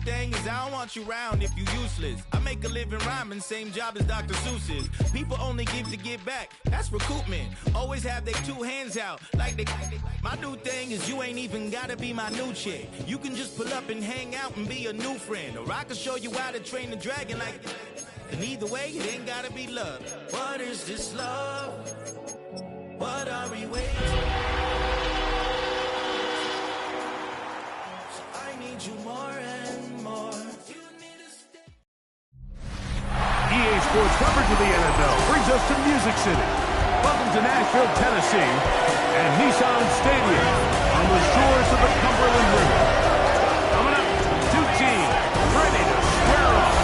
thing is I don't want you around if you useless. I make a living rhyming, same job as Dr. Seuss's. People only give to get back, that's recoupment. Always have their two hands out, like they. My new thing is you ain't even gotta be my new chick. You can just pull up and hang out and be a new friend. Or I can show you how to train the dragon like. And either way, it ain't gotta be love. What is this love? What are we waiting for? So I need you more and more. EA Sports coverage of the NFL brings us to Music City. Welcome to Nashville, Tennessee, and Nissan Stadium on the shores of the Cumberland River. Coming up, two teams ready to square off.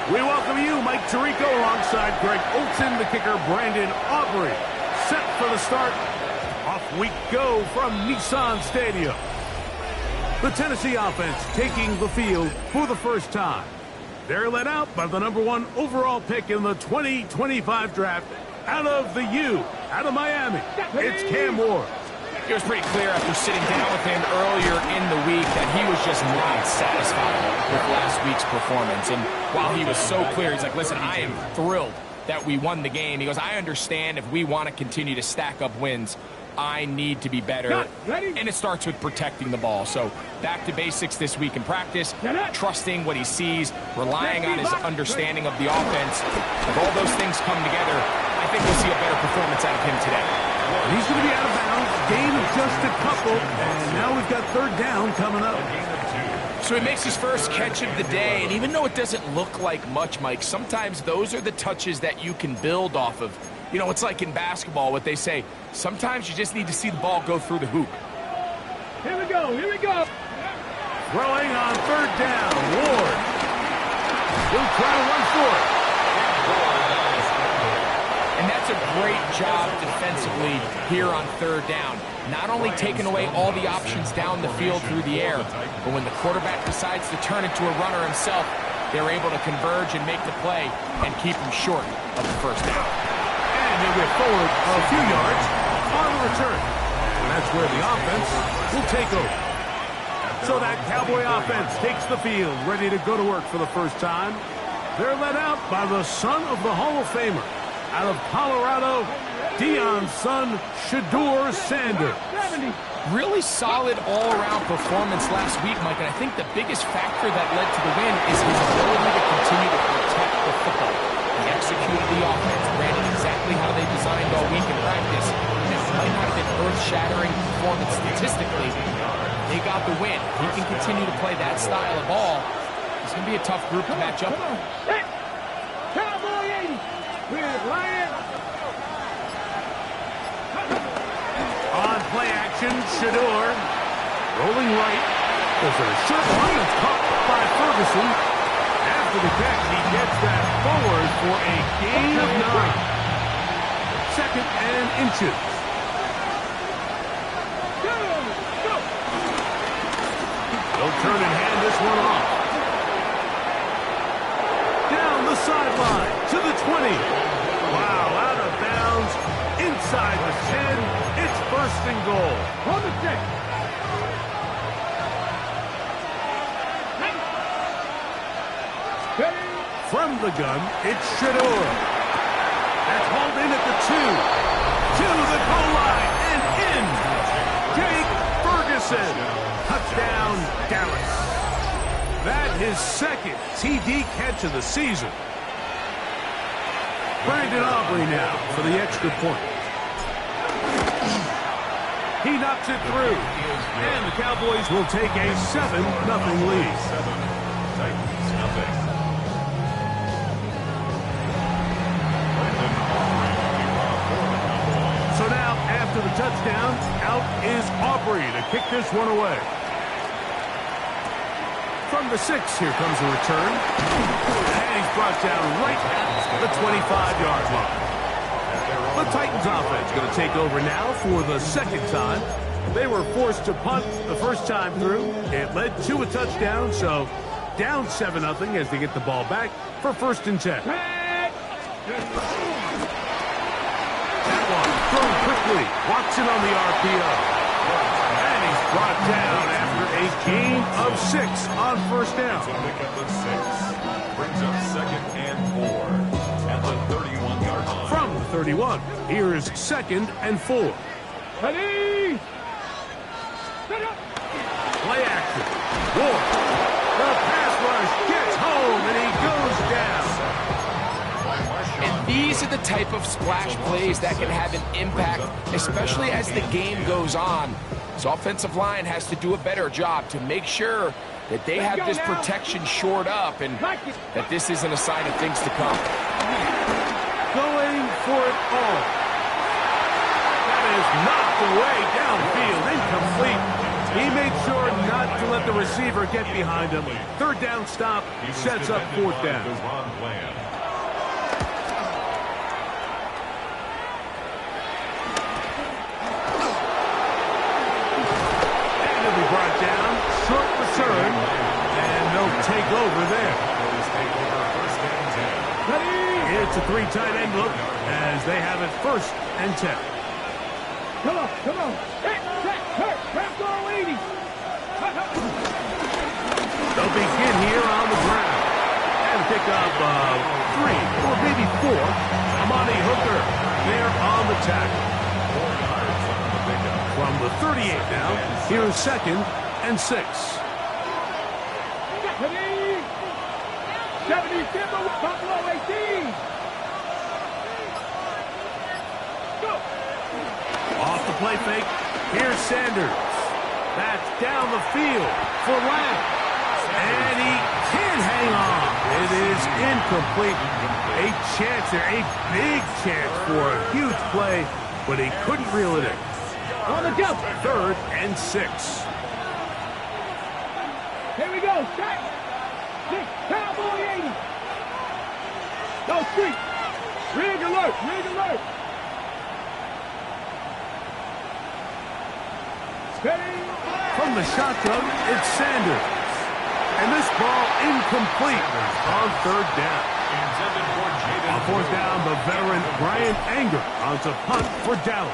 We welcome you, Mike Tirico, alongside Greg Olson, the kicker, Brandon Aubrey. Set for the start. Off we go from Nissan Stadium. The Tennessee offense taking the field for the first time. They're led out by the #1 overall pick in the 2025 draft out of the U, out of Miami. It's Cam Ward. It was pretty clear after sitting down with him earlier in the week that he was just not satisfied with last week's performance. And while he was so clear, he's like, listen, I am thrilled that we won the game. He goes, I understand if we want to continue to stack up wins, I need to be better. And it starts with protecting the ball. So back to basics this week in practice, trusting what he sees, relying on his understanding of the offense. If all those things come together, I think we'll see a better performance out of him today. He's going to be out of bounds. Gain of just a couple. And now we've got third down coming up. So he makes his first catch of the day. And even though it doesn't look like much, Mike, sometimes those are the touches that you can build off of. You know, it's like in basketball, what they say, sometimes you just need to see the ball go through the hoop. Here we go, here we go. Throwing on third down, Ward. He'll try to run for it. And that's a great job defensively here on third down. Not only taking away all the options down the field through the air, but when the quarterback decides to turn into a runner himself, they're able to converge and make the play and keep him short of the first down. And he'll get forward a few yards on the return. And that's where the offense will take over. So that Cowboy offense takes the field, ready to go to work for the first time. They're led out by the son of the Hall of Famer. Out of Colorado, Deion's son, Shedeur Sanders. Really solid all-around performance last week, Mike, and I think the biggest factor that led to the win is his ability to continue to protect the football. He executed the offense, ran it exactly how they designed all week in practice. And it might not have been earth-shattering performance statistically. They got the win. He can continue to play that style of ball. It's going to be a tough group to match up with. Cowboy 80 with Ryan. On play action, Shedeur rolling right. There's a short one that's caught by Ferguson. After the catch, he gets that forward for a gain of 9. Second and inches. They'll turn and hand this one off. Down the sideline to the 20. Wow, out of bounds. Inside the 10. It's first and goal. On the 6. From the gun, it's Shedeur. That's hauled in at the 2. To the goal line and in. Jake Ferguson. Touchdown, Dallas. That his second TD catch of the season. Brandon Aubrey now for the extra point. He knocks it through. And the Cowboys will take a 7-0 lead. So now, after the touchdown, out is Aubrey to kick this one away. From the 6, here comes a return. And he's brought down right at the 25-yard line. The Titans offense going to take over now for the second time. They were forced to punt the first time through. It led to a touchdown, so down 7-0 as they get the ball back for 1st and 10. That one thrown quickly. Watson on the RPO. And he's brought down after a gain of 6 on 1st down. To pick up the 6. Brings up 2nd and 4 at the 31-yard line. From the 31, here is 2nd and 4. Ready? Play action. Ward. The pass rush gets home, and he goes down. And these are the type of splash plays that can have an impact, especially as the game goes on. This offensive line has to do a better job to make sure that they have this protection shored up and that this isn't a sign of things to come. Going for it all. That is knocked away downfield, incomplete. He made sure not to let the receiver get behind him. 3rd down stop sets up 4th down. And he'll be brought down. Short return. And they'll take over there. It's a 3 tight end look as they have it 1st and 10. Come on, come on. Hey, go 80. They'll begin here on the ground. And pick up 3 or maybe 4. Amani Hooker there on the tackle. From the 38 now, here's 2nd and 6. 70, Buffalo 18. Go. Off the play fake, here's Sanders. That's down the field for Lamb. And he can't hang on. It is incomplete. A chance there, a big chance for a huge play, but he couldn't reel it in. On the jump. 3rd and 6. Here we go. Strike. Cowboy 80. Go street. Rig alert. Rig alert. Steady. From the shotgun, it's Sanders. And this ball incomplete on 3rd down. On 4th down, the veteran Brian Anger on to punt for Dallas.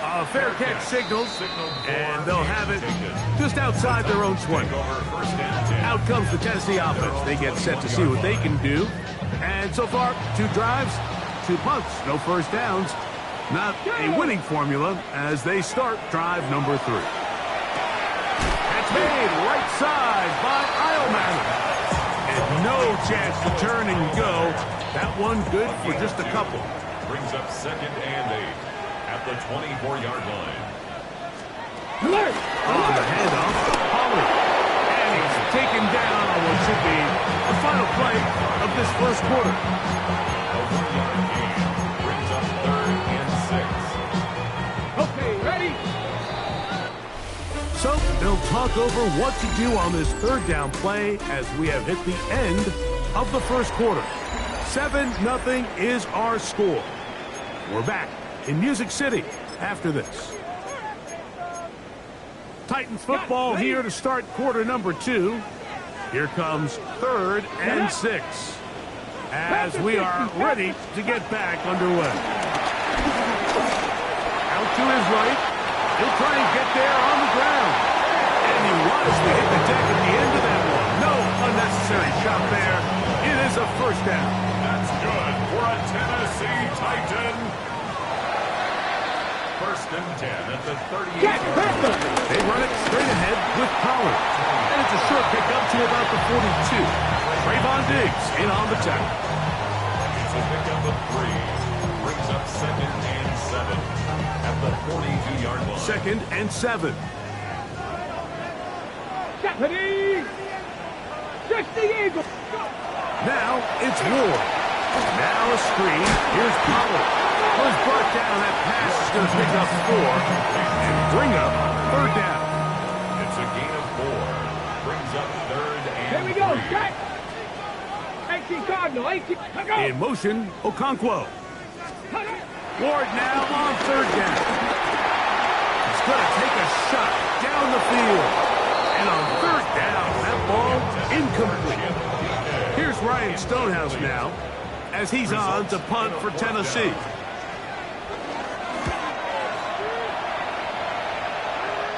A fair catch signals, and they'll have it just outside their own 20. Out comes the Tennessee offense. They get set to see what they can do. And so far, 2 drives, 2 punts, no 1st downs. Not a winning formula as they start drive number 3. That's made right side by Eilman. And no chance to turn and go. That one good for just a couple. Brings up 2nd and 8 at the 24-yard line. Alert. On the handoff, Holly. And he's taken down on what should be the final play of this 1st quarter. Brings up 3rd and 6. Okay, ready? So they'll talk over what to do on this 3rd down play as we have hit the end of the 1st quarter. 7-0 is our score. We're back in Music City after this. Titans football here to start quarter number 2. Here comes 3rd and 6 as we are ready to get back underway. Out to his right. He'll try and get there on the ground. And he wisely hit the deck at the end of that one. No unnecessary shot there. It is a 1st down. That's good for a Tennessee Titan. First and 10 at the 38. They run it straight ahead with Pollard. And it's a short pickup to about the 42. Trayvon Diggs in on the tackle. It's a pickup of 3. Brings up second and 7 at the 42-yard line. Second and 7. Deputy! 60 Eagles! Now it's Ward. Now a screen. Here's Pollard. Was brought down. That pass is going to pick up 4 and bring up third down. It's a gain of 4. Brings up third and Here we go, 3. set! 18 Cardinal, 18, let's go! In motion, Okonkwo. Ward now on third down. He's going to take a shot down the field. And on third down, that ball incomplete. Here's Ryan Stonehouse now as he's on to punt for Tennessee.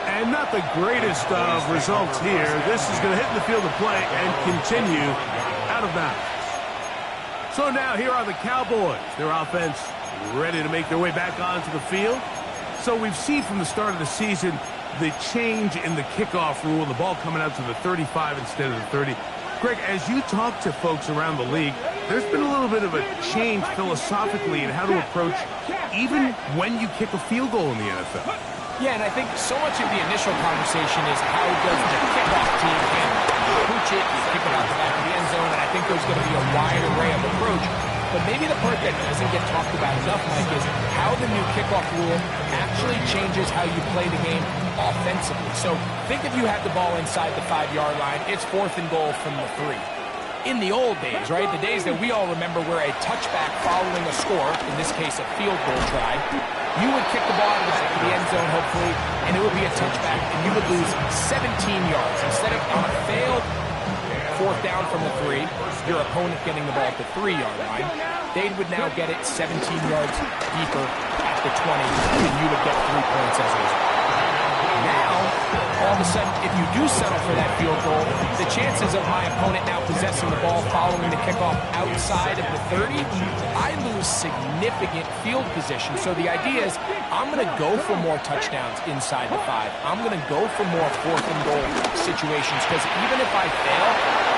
And not the greatest of results here. This is going to hit the field of play and continue out of bounds. So now here are the Cowboys. Their offense ready to make their way back onto the field. So we've seen from the start of the season the change in the kickoff rule, the ball coming out to the 35 instead of the 30. Greg, as you talk to folks around the league, there's been a little bit of a change philosophically in how to approach even when you kick a field goal in the NFL. Yeah, and I think so much of the initial conversation is how does the kickoff team handle it? You pooch it, you kick it out the back of the end zone, and I think there's going to be a wide array of approach. But maybe the part that doesn't get talked about enough, Mike, is how the new kickoff rule actually changes how you play the game offensively. So think if you had the ball inside the 5-yard line, it's 4th and goal from the 3. In the old days, right, the days that we all remember where a touchback following a score, in this case a field goal try, you would kick the ball out of the back of the end zone, hopefully, and it would be a touchback, and you would lose 17 yards. Instead of on a failed 4th down from the 3, your opponent getting the ball at the 3-yard line, they would now get it 17 yards deeper at the 20, and you would get 3 points as a result. Now, all of a sudden, if you do settle for that field goal, the chances of my opponent now possessing the ball following the kickoff outside of the 30, I lose significant field position. So the idea is I'm going to go for more touchdowns inside the 5. I'm going to go for more 4th and goal situations because even if I fail,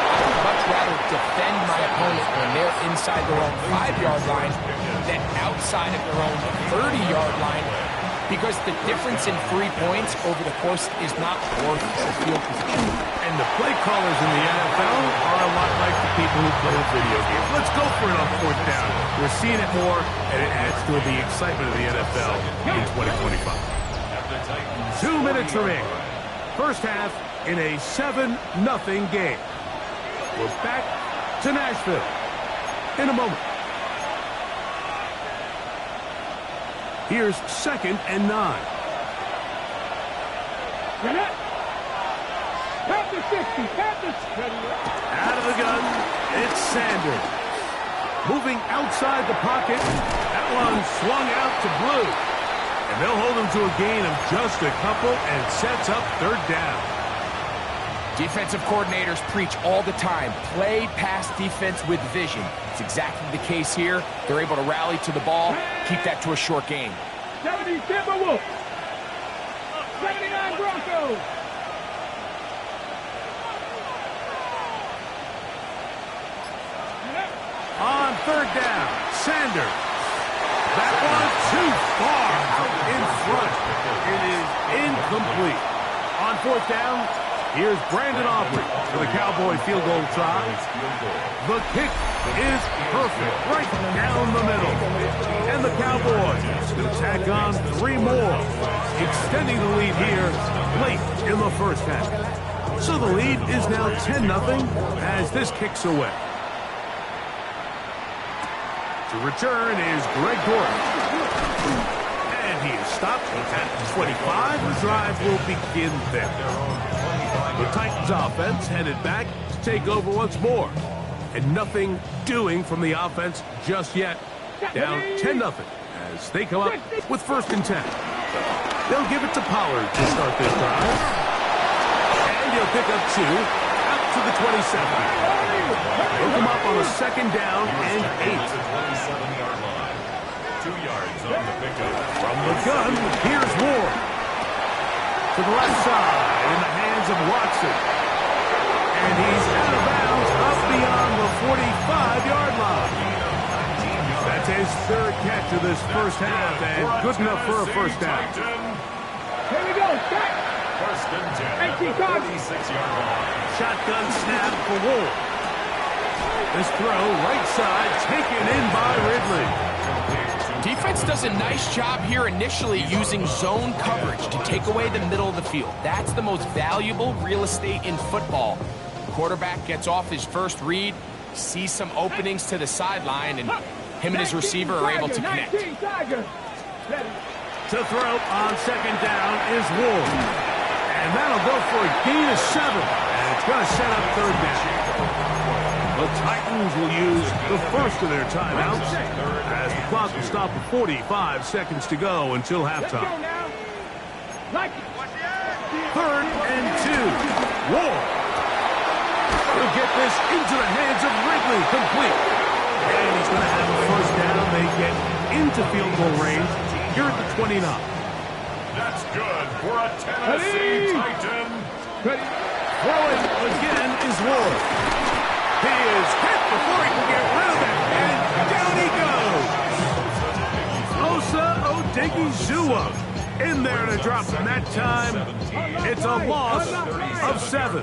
I would much rather defend my opponent when they're inside their own 5-yard line than outside of their own 30-yard line, because the difference in 3 points over the course is not worth the field position. And the play callers in the NFL are a lot like the people who play video games. Let's go for it on 4th down. We're seeing it more, and it adds to the excitement of the NFL in 2025. 2 minutes remaining. First half in a 7-0 game. We're back to Nashville in a moment. Here's 2nd and 9. Tap the 60, tap the 60. Out of the gun, it's Sanders. Moving outside the pocket. That one swung out to Blue. And they'll hold him to a gain of just a couple and sets up 3rd down. Defensive coordinators preach all the time, play pass defense with vision. It's exactly the case here. They're able to rally to the ball, keep that to a short game. 70 Timberwolves. 79 Broncos. On 3rd down, Sanders. That one too far out in front. It is incomplete. On 4th down, here's Brandon Aubrey for the Cowboy field goal try. The kick is perfect, right down the middle. And the Cowboys will tack on 3 more, extending the lead here late in the first half. So the lead is now 10-0 as this kicks away. To return is Greg Dortch. And he is stopped at 25. The drive will begin there. The Titans offense headed back to take over once more. And nothing doing from the offense just yet. Down 10-0 as they come up with 1st and 10. They'll give it to Pollard to start this drive. And he'll pick up 2 to the 27. They'll come up on a second down and 8. 27-yard line. 2 yards on the pickup. From the gun, here's Ward. To the left side, in the hands of Watson. And he's out of bounds up beyond the 45-yard line. That's his third catch of this first half, and good enough for a first down. Here we go. Start. First and 10 at the 46-yard line. Shotgun snap for Ward. This throw, right side, taken in by Ridley. Defense does a nice job here initially using zone coverage to take away the middle of the field. That's the most valuable real estate in football. Quarterback gets off his first read, sees some openings to the sideline, and him and his receiver are able to connect. To throw on second down is Ward. And that'll go for a gain of 7. And it's going to set up third down. The Titans will use the first of their timeouts as the clock will stop at 45 seconds to go until halftime. Third and 2. Ward. He'll get this into the hands of Ridley, complete. And he's going to have a first down. They get into field goal range here at the 29. That's good for a Tennessee Titan. Throwing again is Ward. He is hit before he can get rid of it, and down he goes. Osa Odighizuwa in there to drop him. That time, it's a loss of 7.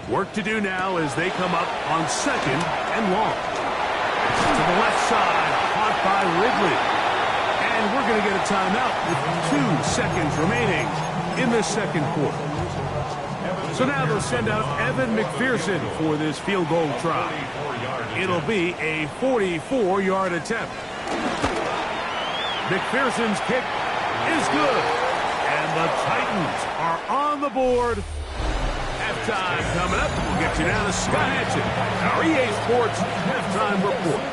Work to do now as they come up on second and long. To the left side, caught by Ridley. And we're going to get a timeout with 2 seconds remaining in the second quarter. So now they'll send out Evan McPherson for this field goal try. It'll be a 44-yard attempt. McPherson's kick is good. And the Titans are on the board. Halftime coming up. We'll get you now to Scott Hanson, our EA Sports halftime report.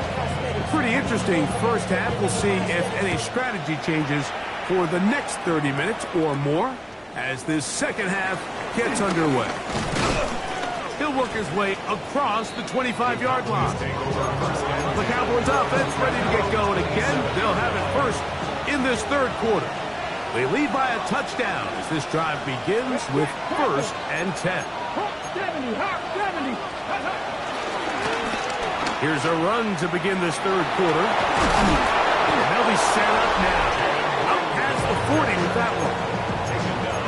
Pretty interesting first half. We'll see if any strategy changes for the next 30 minutes or more as this second half gets underway. He'll work his way across the 25-yard line. The Cowboys offense ready to get going again. They'll have it first in this third quarter. They lead by a touchdown as this drive begins with first and 10. Here's a run to begin this third quarter. They'll be set up now. Up past the 40 with that one.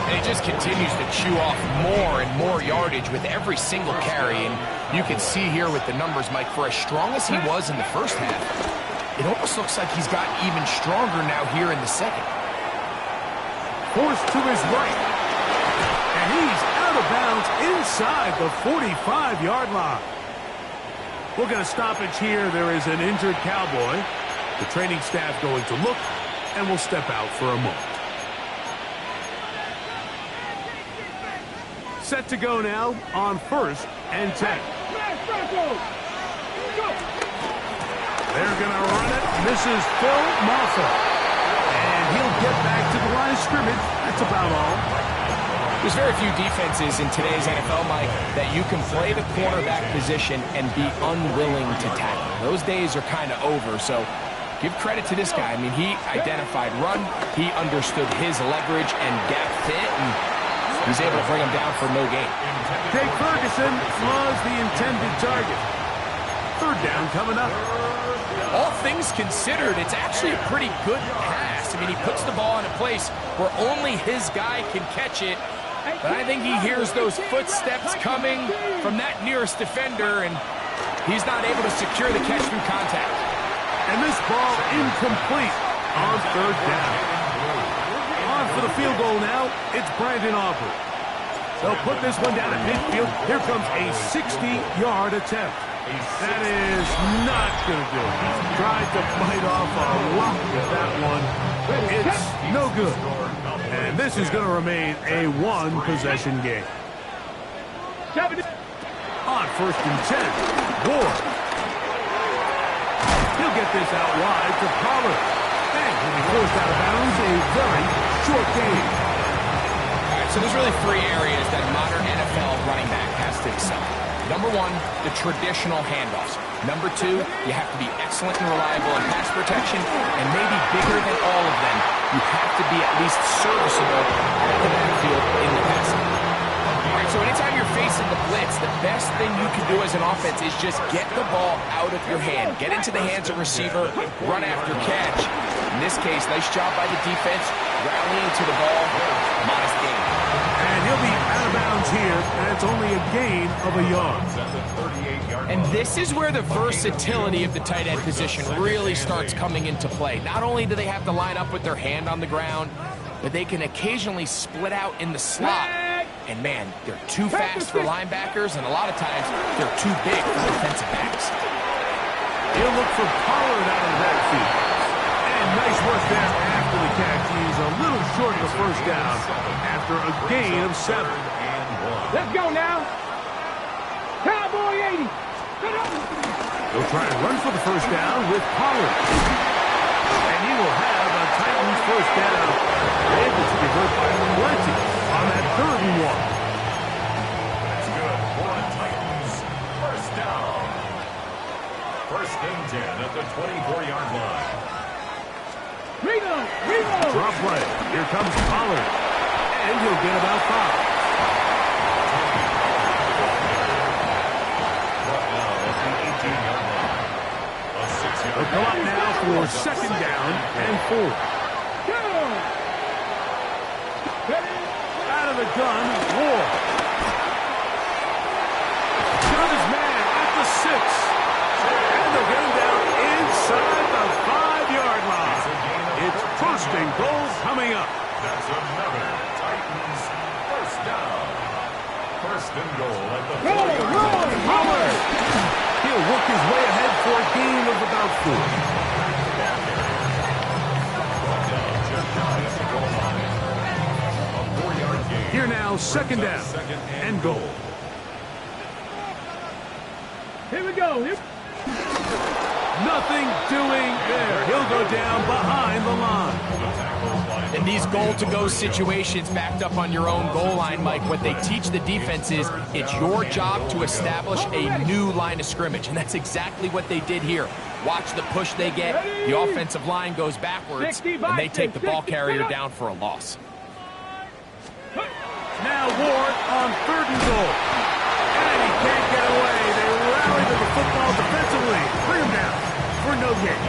And he just continues to chew off more and more yardage with every single carry. And you can see here with the numbers, Mike, for as strong as he was in the first half, it almost looks like he's gotten even stronger now here in the second. Forced to his right. And he's out of bounds inside the 45-yard line. We'll get a stoppage here. There is an injured Cowboy. The training staff going to look, and we'll step out for a moment. Set to go now on first and 10. They're going to run it. This is Phil Mafah. And he'll get back to the line of scrimmage. That's about all. There's very few defenses in today's NFL, Mike, that you can play the cornerback position and be unwilling to tackle. Those days are kind of over, so give credit to this guy. I mean, he identified run, he understood his leverage and gap fit, and he's able to bring him down for no gain. Jake Ferguson was the intended target. Third down coming up. All things considered, it's actually a pretty good pass. I mean, he puts the ball in a place where only his guy can catch it. But I think he hears those footsteps coming from that nearest defender, and he's not able to secure the catch through contact. And this ball incomplete on third down. On for the field goal now, it's Brandon Aubrey. They'll put this one down at midfield. Here comes a 60-yard attempt. That is not going to do it. Tried to bite off a rock with that one. It's no good. And this is going to remain a one-possession game. On first and 10, Ward. He'll get this out wide to Pollard. And he'll be forced out of bounds, a very short game. All right, so there's really 3 areas that modern NFL running back has to excel. Number one, the traditional handoffs. Number two, you have to be excellent and reliable in pass protection, and maybe bigger than all of them, you have to be at least serviceable at the backfield in the passing. All right, so anytime you're facing the blitz, the best thing you can do as an offense is just get the ball out of your hand. Get into the hands of receiver, run after catch. In this case, nice job by the defense, rallying to the ball, modest gain. And he'll be out of bounds here, and it's only a gain of a yard. And this is where the versatility of the tight end position really starts coming into play. Not only do they have to line up with their hand on the ground, but they can occasionally split out in the slot. And man, they're too fast for linebackers, and a lot of times they're too big for defensive backs. He'll look for Pollard out of the backfield. And nice work there after the catch. He's a little short of the first down after a gain of 7. Let's go now. Cowboy 80. They'll try and run for the first down with Pollard. And he will have a Titans first down. Able to convert by plenty on that 3rd and 1. That's good for a Titans first down. First and 10 at the 24-yard line. Reload. Drop play. Here comes Pollard. And he'll get about 5. They'll come up now for 2nd down and 4. Out of the gun, Ward. Got his man at the 6. And they'll get him down inside the 5-yard line. It's 1st and goal coming up. That's another Titans first down. 1st and goal at the 40-yard line. Pollard. He'll work his way ahead for a gain of about 4. Here now, 2nd down and goal. Here we go. Nothing doing there. He'll go down behind the line. In these goal-to-go situations backed up on your own goal line, Mike, what they teach the defense is it's your job to establish a new line of scrimmage, and that's exactly what they did here. Watch the push they get. The offensive line goes backwards, and they take the ball carrier down for a loss. Now Ward on 3rd and goal. And he can't get away. They rally to the football defensively. Bring him down for no gain.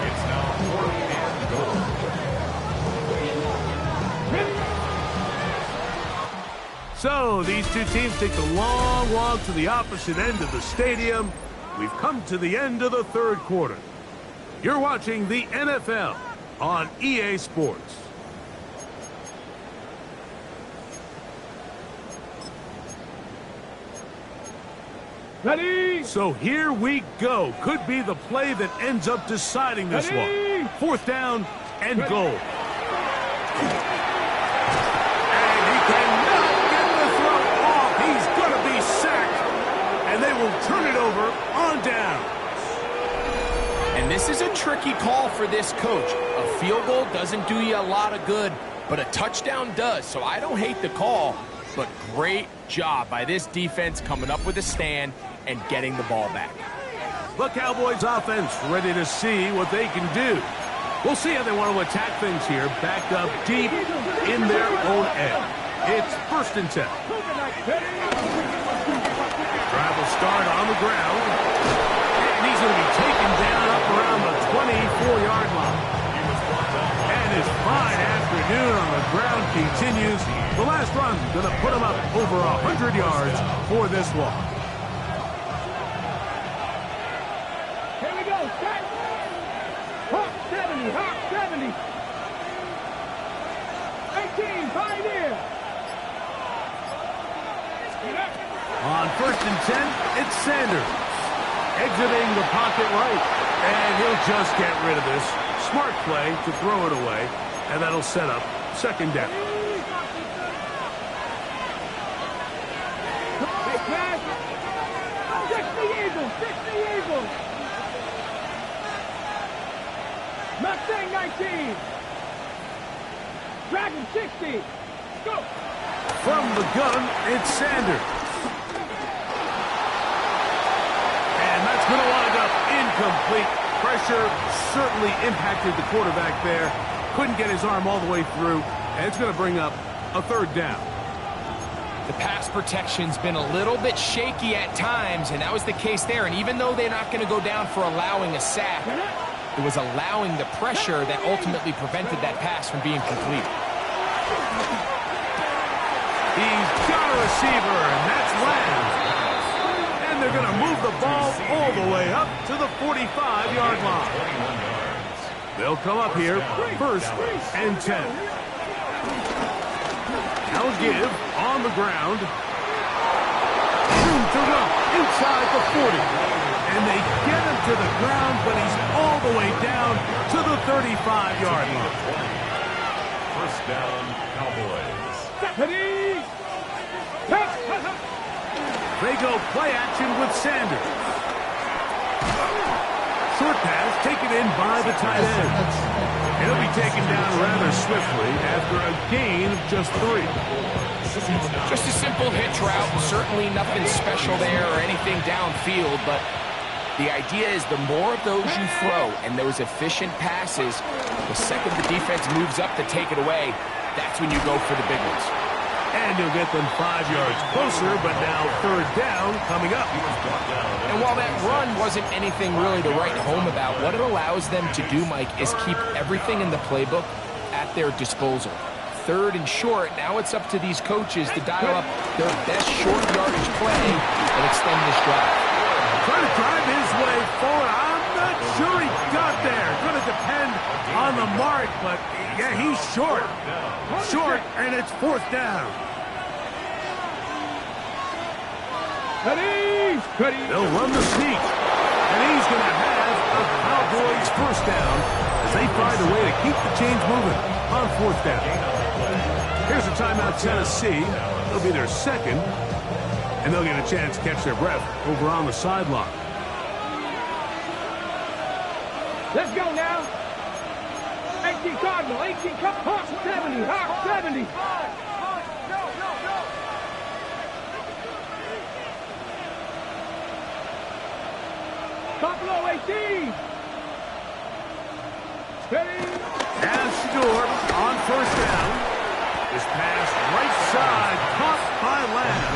It's now 4th and goal. So these two teams take the long walk to the opposite end of the stadium. We've come to the end of the 3rd quarter. You're watching the NFL on EA Sports. Ready. So here we go. Could be the play that ends up deciding this one. 4th down and goal. And he cannot get the throw off. He's going to be sacked. And they will turn it over on down. And this is a tricky call for this coach. A field goal doesn't do you a lot of good, but a touchdown does. So I don't hate the call, but great job by this defense coming up with a stand and getting the ball back. The Cowboys offense ready to see what they can do. We'll see how they want to attack things here, backed up deep in their own end. It's 1st and 10. Drive will start on the ground. And he's going to be taken down up around the 24-yard line. And his fine afternoon on the ground continues. The last run going to put him up over 100 yards for this walk. Here we go. Set. Hawk 70. Hawk 70. 18. Pioneer. On 1st and 10, it's Sanders. Exiting the pocket right. And he'll just get rid of this. Smart play to throw it away. And that'll set up 2nd down. Big pass. 60 Eagles. 60 Eagles. Mustang 19. Dragon 60. Go. From the gun, it's Sanders. going to wind up incomplete. Pressure certainly impacted the quarterback there. Couldn't get his arm all the way through, and it's going to bring up a third down. The pass protection's been a little bit shaky at times, and that was the case there. And even though they're not going to go down for allowing a sack, it was allowing the pressure that ultimately prevented that pass from being completed. He's got a receiver, and that's Lamb. And they're going to move the ball all the way up to the 45-yard line. They'll come up here, first and 10. Now give on the ground. Room to run inside the 40. And they get him to the ground, but he's all the way down to the 35-yard line. First down, Cowboys. They go play action with Sanders. Short pass taken in by the tight end. He'll be taken down rather swiftly after a gain of just 3. Just a simple hitch route. Certainly nothing special there or anything downfield, but the idea is the more of those you throw and those efficient passes, the second the defense moves up to take it away, that's when you go for the big ones. And he'll get them 5 yards closer, but now third down coming up. And while that run wasn't anything really to write home about, what it allows them to do, Mike, is keep everything in the playbook at their disposal. Third and short, now it's up to these coaches to dial up their best short yardage play and extend this drive. Trying to drive his way forward. I'm not sure he got there. Going to depend on the mark, but yeah, he's short. Short, and it's fourth down. They'll run the sneak, and he's going to have a Cowboys first down as they find a way to keep the chains moving on fourth down. Here's a timeout, Tennessee. It'll be their second, and they'll get a chance to catch their breath over on the sideline. Let's go now. 18 Cardinal, 18 Hawk 70, Hawk 70. Top low 18. Steady. Now Shador on first down. This pass right side, caught by Lamb.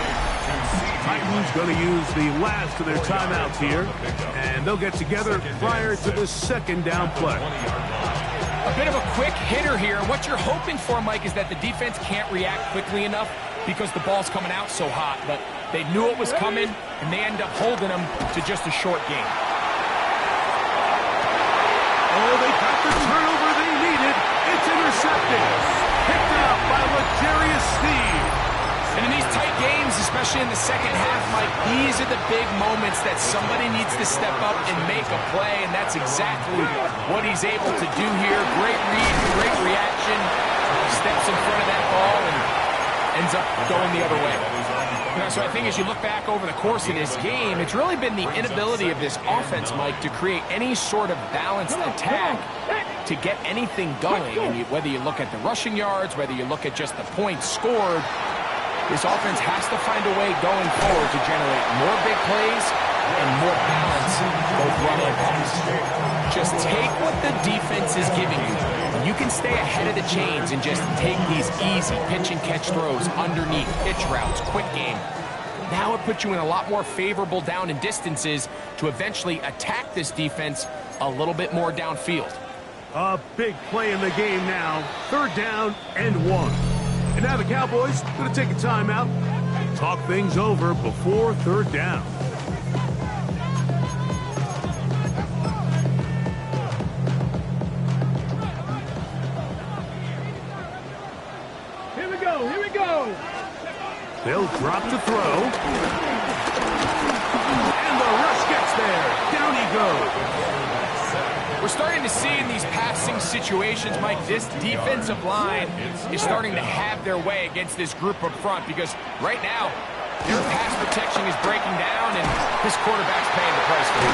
Titans going to use the last of their timeouts here, and they'll get together prior to the second down play. A bit of a quick hitter here. What you're hoping for, Mike, is that the defense can't react quickly enough because the ball's coming out so hot. But they knew it was coming, and they end up holding them to just a short game. Oh, they got the turnover they needed. It's intercepted. Picked up by L'Jarius Sneed. And in these tight games, especially in the second half, Mike, these are the big moments that somebody needs to step up and make a play, and that's exactly what he's able to do here. Great read, great reaction. Steps in front of that ball and ends up going the other way. So I think as you look back over the course of this game, it's really been the inability of this offense, Mike, to create any sort of balanced attack to get anything going. And whether you look at the rushing yards, whether you look at just the points scored, this offense has to find a way going forward to generate more big plays and more balance, both run and pass. Just take what the defense is giving you. You can stay ahead of the chains and just take these easy pitch and catch throws underneath, pitch routes, quick game. Now it puts you in a lot more favorable down and distances to eventually attack this defense a little bit more downfield. A big play in the game now. Third down and 1. And now the Cowboys going to take a timeout, talk things over before third down. Here we go, here we go. They'll drop to throw. And the rush gets there. Down he goes. We're starting to see in these passing situations, Mike, this defensive line is starting to have their way against this group up front because right now, their pass protection is breaking down and this quarterback's paying the price for it.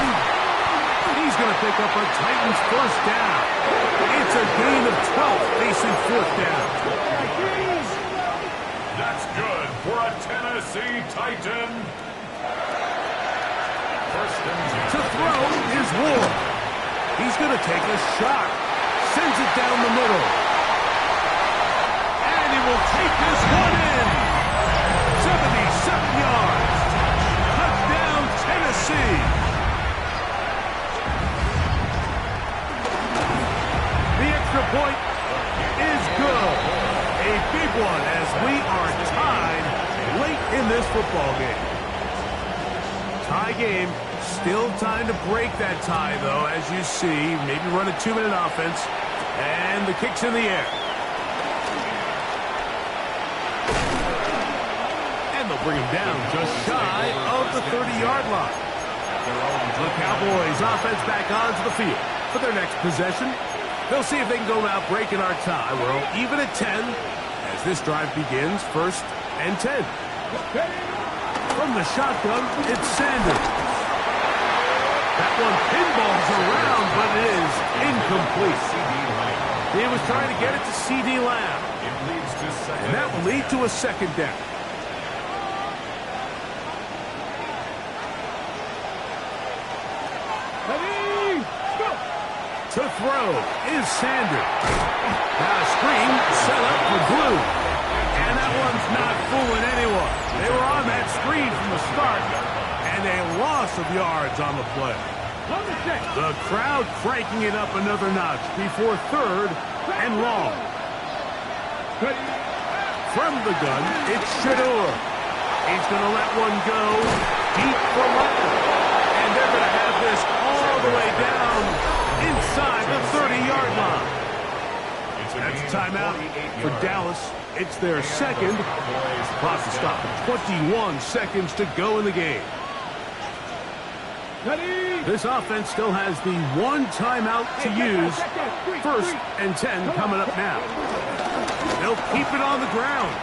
He's going to pick up a Titans first down. It's a gain of 12 facing fourth down. That's good for a Tennessee Titan. First To throw is Ward. He's going to take a shot. Sends it down the middle. And he will take this one in. 77 yards. Touchdown, Tennessee. The extra point is good. A big one as we are tied late in this football game. Tie game. Still time to break that tie, though, as you see. Maybe run a 2-minute offense. And the kick's in the air. And they'll bring him down just shy of the 30-yard line. The Cowboys offense back onto the field for their next possession. They'll see if they can go out breaking our tie. We're all even at 10 as this drive begins. 1st and 10. From the shotgun, it's Sanders. That one pinballs around, but it is incomplete. He was trying to get it to C.D. Lamb. And that will lead to a 2nd down. To throw is Sanders. Now a screen set up for Blue. And that one's not fooling anyone. They were on that screen from the start. And a loss of yards on the play. The crowd cranking it up another notch before 3rd and long. From the gun, it's Shedeur. He's going to let one go deep for Lamb. And they're going to have this all the way down inside the 30-yard line. That's a timeout for Dallas. It's their 2nd. Clock to stop. 21 seconds to go in the game. This offense still has the 1 timeout to use. 1st and 10 coming up now. They'll keep it on the ground.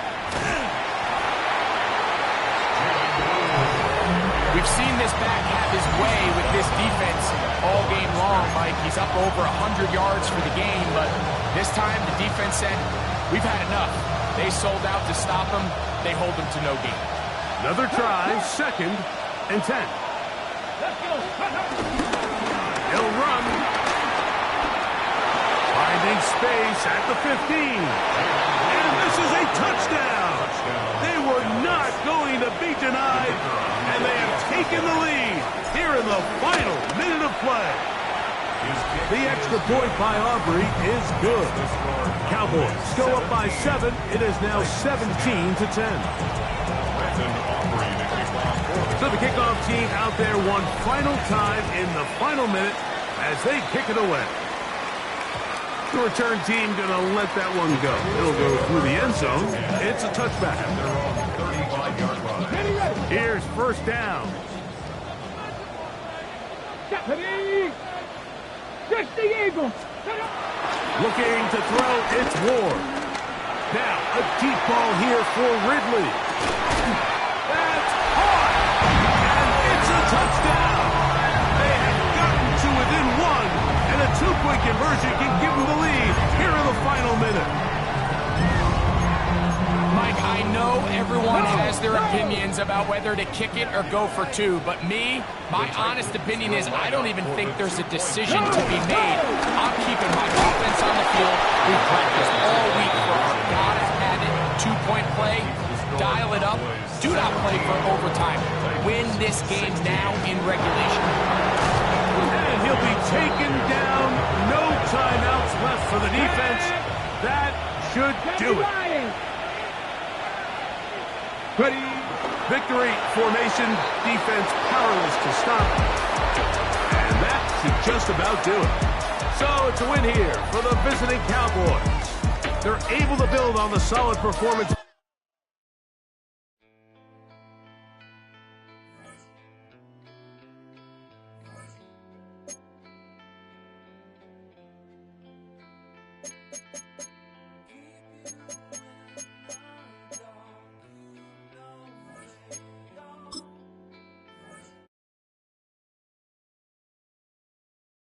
We've seen this back have his way with this defense all game long, Mike. He's up over 100 yards for the game, but this time the defense said, we've had enough. They sold out to stop him. They hold him to no gain. Another try, 2nd and 10. He'll run. Finding space at the 15. And this is a touchdown. They were not going to be denied. And they have taken the lead here in the final minute of play. The extra point by Aubrey is good. Cowboys go up by 7. It is now 17-10. So the kickoff team out there one final time in the final minute as they kick it away. The return team going to let that one go. It'll go through the end zone. It's a touchback. Here's 1st down. Looking to throw, it's Ward. Now a deep ball here for Ridley. That's caught. And it's a touchdown. They have gotten to within 1. And a 2-point conversion can give them the lead here in the final minute. Mike, I know everyone has their opinions about whether to kick it or go for 2, but me, my honest opinion is I don't even think there's a decision to be made. I'm keeping my offense on the field. We've practiced all week for our gotta-have-it 2-point play. Dial it up. Do not play for overtime. Win this game now in regulation. And he'll be taken down. No timeouts left for the defense. That should do it. Ready. Victory formation, defense powerless to stop. And that should just about do it. So it's a win here for the visiting Cowboys. They're able to build on the solid performance